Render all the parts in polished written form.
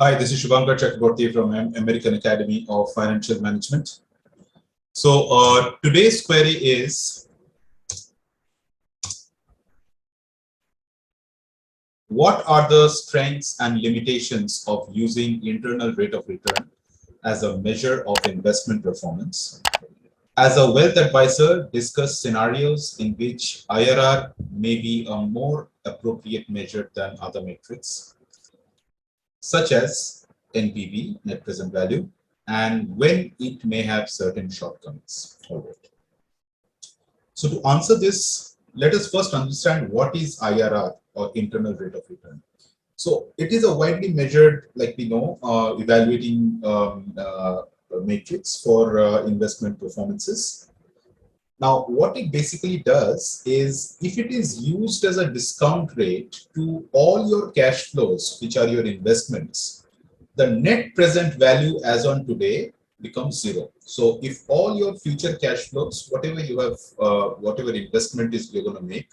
Hi, this is Shubhankar Chakraborty from American Academy of Financial Management. So today's query is, what are the strengths and limitations of using internal rate of return as a measure of investment performance? As a wealth advisor, discuss scenarios in which IRR may be a more appropriate measure than other metrics, such as NPV, net present value, and when it may have certain shortcomings. All right. So to answer this, let us first understand what is IRR, or internal rate of return. So it is a widely measured, like we know, evaluating matrix for investment performances. Now, what it basically does is, if it is used as a discount rate to all your cash flows, which are your investments, the net present value as on today becomes zero. So if all your future cash flows, whatever you have, whatever investment is you're going to make,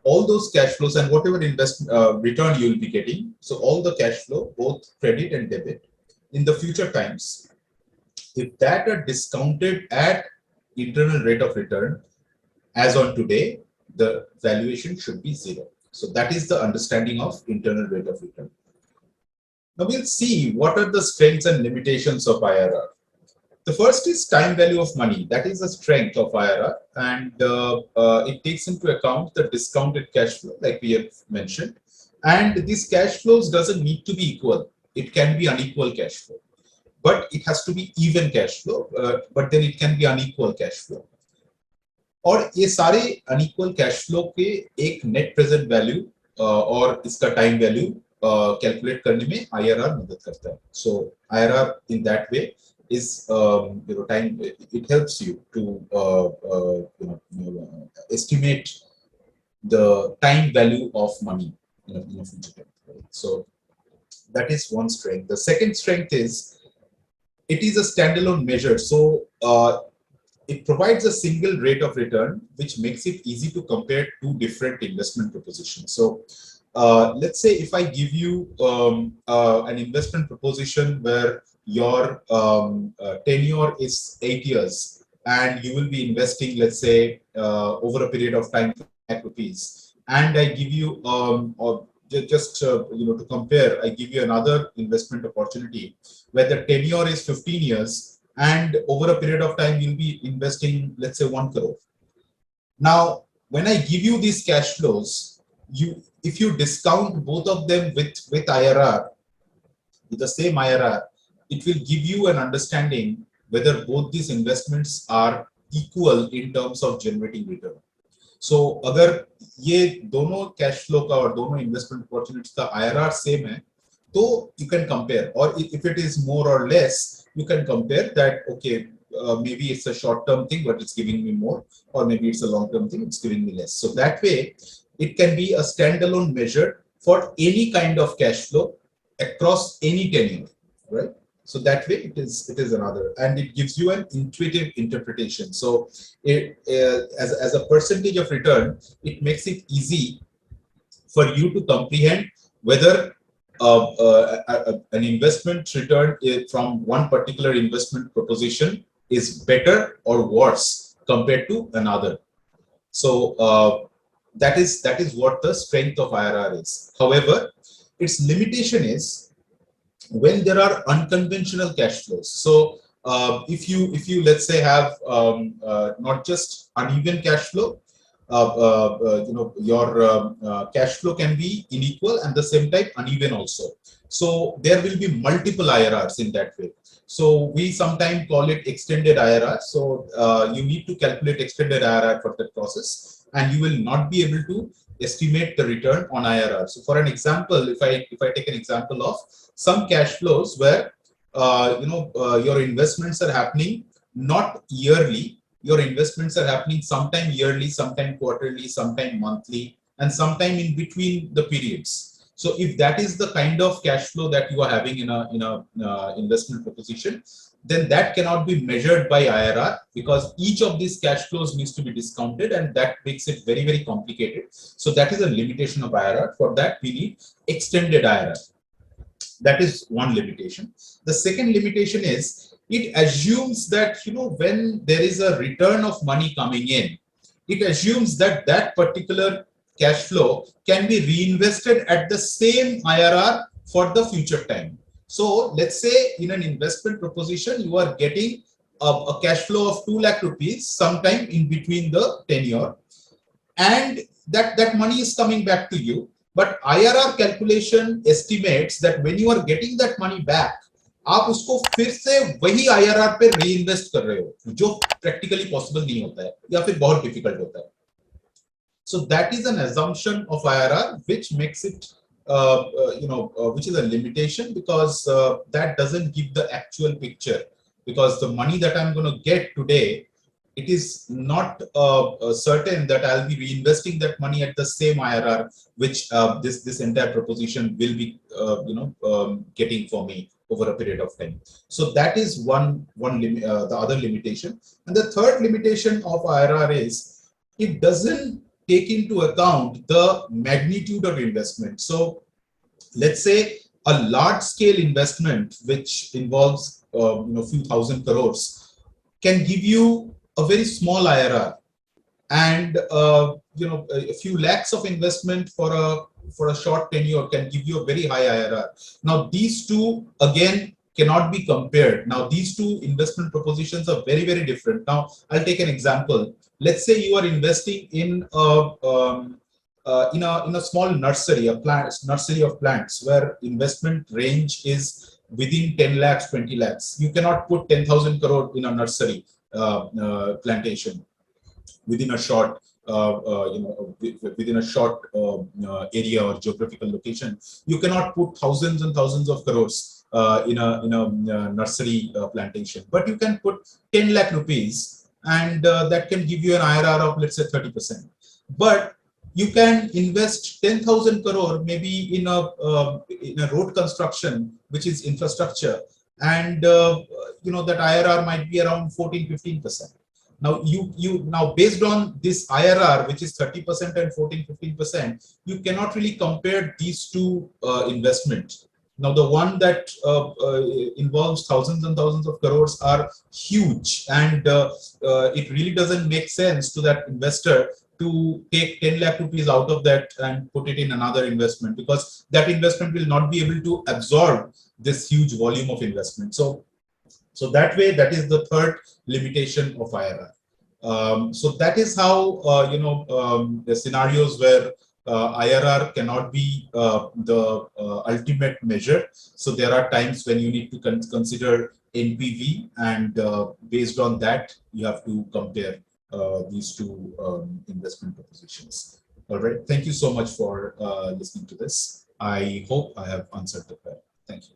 all those cash flows and whatever return you will be getting, so all the cash flow, both credit and debit, in the future times, if that are discounted at internal rate of return as on today, the valuation should be zero. So that is the understanding of internal rate of return. Now we'll see what are the strengths and limitations of IRR. The first is time value of money. That is the strength of IRR, and it takes into account the discounted cash flow, like we have mentioned. And these cash flows doesn't need to be equal. It can be unequal cash flow, but it has to be even cash flow. But then it can be unequal cash flow. और ये सारे unequal cash flow के एक net present value और इसका time value calculate करने में IRR मदद करता है. So IRR in that way is time. It helps you to estimate the time value of money in a future time. Right? So that is one strength. The second strength is, it is a standalone measure. So it provides a single rate of return, which makes it easy to compare two different investment propositions. So let's say if I give you an investment proposition where your tenure is 8 years and you will be investing, let's say, over a period of time, rupees, and I give you or just to compare, I give you another investment opportunity where the tenure is 15 years and over a period of time you'll be investing, let's say, 1 crore. Now, when I give you these cash flows, if you discount both of them with IRR, with the same IRR, it will give you an understanding whether both these investments are equal in terms of generating return. So अगर ये दोनों cash flow का और दोनों investment opportunities का IRR same है, तो you can compare. Or if it is more or less, you can compare that, okay, maybe it's a short-term thing, but it's giving me more, or maybe it's a long-term thing, it's giving me less. So that way, it can be a standalone measure for any kind of cash flow across any tenure, right? So that way it is another, and it gives you an intuitive interpretation. So it as a percentage of return, it makes it easy for you to comprehend whether an investment return from one particular investment proposition is better or worse compared to another. So that is what the strength of IRR is. However, its limitation is when there are unconventional cash flows. So if you let's say have not just uneven cash flow, your cash flow can be unequal and the same time uneven also. So there will be multiple IRRs in that way. So we sometimes call it extended IRR. So you need to calculate extended IRR for that process, and you will not be able to estimate the return on IRR. So for an example, if I take an example of some cash flows where your investments are happening not yearly, your investments are happening sometime yearly, sometime quarterly, sometime monthly, and sometime in between the periods. So if that is the kind of cash flow that you are having in a investment proposition, then that cannot be measured by IRR, because each of these cash flows needs to be discounted, and that makes it very, very complicated. So that is a limitation of IRR. For that, we need extended IRR. That is one limitation. The second limitation is it assumes that, when there is a return of money coming in, it assumes that that particular cash flow can be reinvested at the same IRR for the future time. So let's say in an investment proposition, you are getting a cash flow of 2 lakh rupees sometime in between the tenure, and that money is coming back to you. But IRR calculation estimates that when you are getting that money back, आप उसको फिर से वही IRR पे reinvest कर रहे हो, जो practically possible नहीं होता है या फिर बहुत difficult होता है. So that is an assumption of IRR, which makes it, which is a limitation, because that doesn't give the actual picture. Because the money that I'm going to get today, it is not certain that I'll be reinvesting that money at the same IRR, which this entire proposition will be, getting for me over a period of time. So that is the other limitation. And the third limitation of IRR is it doesn't take into account the magnitude of investment. So let's say a large scale investment, which involves few thousand crores, can give you a very small IRR, and a few lakhs of investment for a short tenure can give you a very high IRR. Now these two again cannot be compared. Now these two investment propositions are very, very different. Now I'll take an example. Let's say you are investing in a small nursery, nursery of plants, where investment range is within 10 lakhs, 20 lakhs. You cannot put 10,000 crore in a nursery plantation within a short area or geographical location. You cannot put thousands and thousands of crores in a nursery plantation, but you can put 10 lakh rupees, and that can give you an IRR of, let's say, 30%. But you can invest 10,000 crore maybe in a road construction, which is infrastructure, and that IRR might be around 14-15%. Now now based on this IRR, which is 30% and 14-15%, you cannot really compare these two investments. Now the one that involves thousands and thousands of crores are huge, and it really doesn't make sense to that investor to take 10 lakh rupees out of that and put it in another investment, because that investment will not be able to absorb this huge volume of investment. So that way, that is the third limitation of IRR. So that is how, the scenarios where IRR cannot be the ultimate measure. So there are times when you need to consider NPV, and based on that, you have to compare these two investment propositions. All right. Thank you so much for listening to this. I hope I have answered the question. Thank you.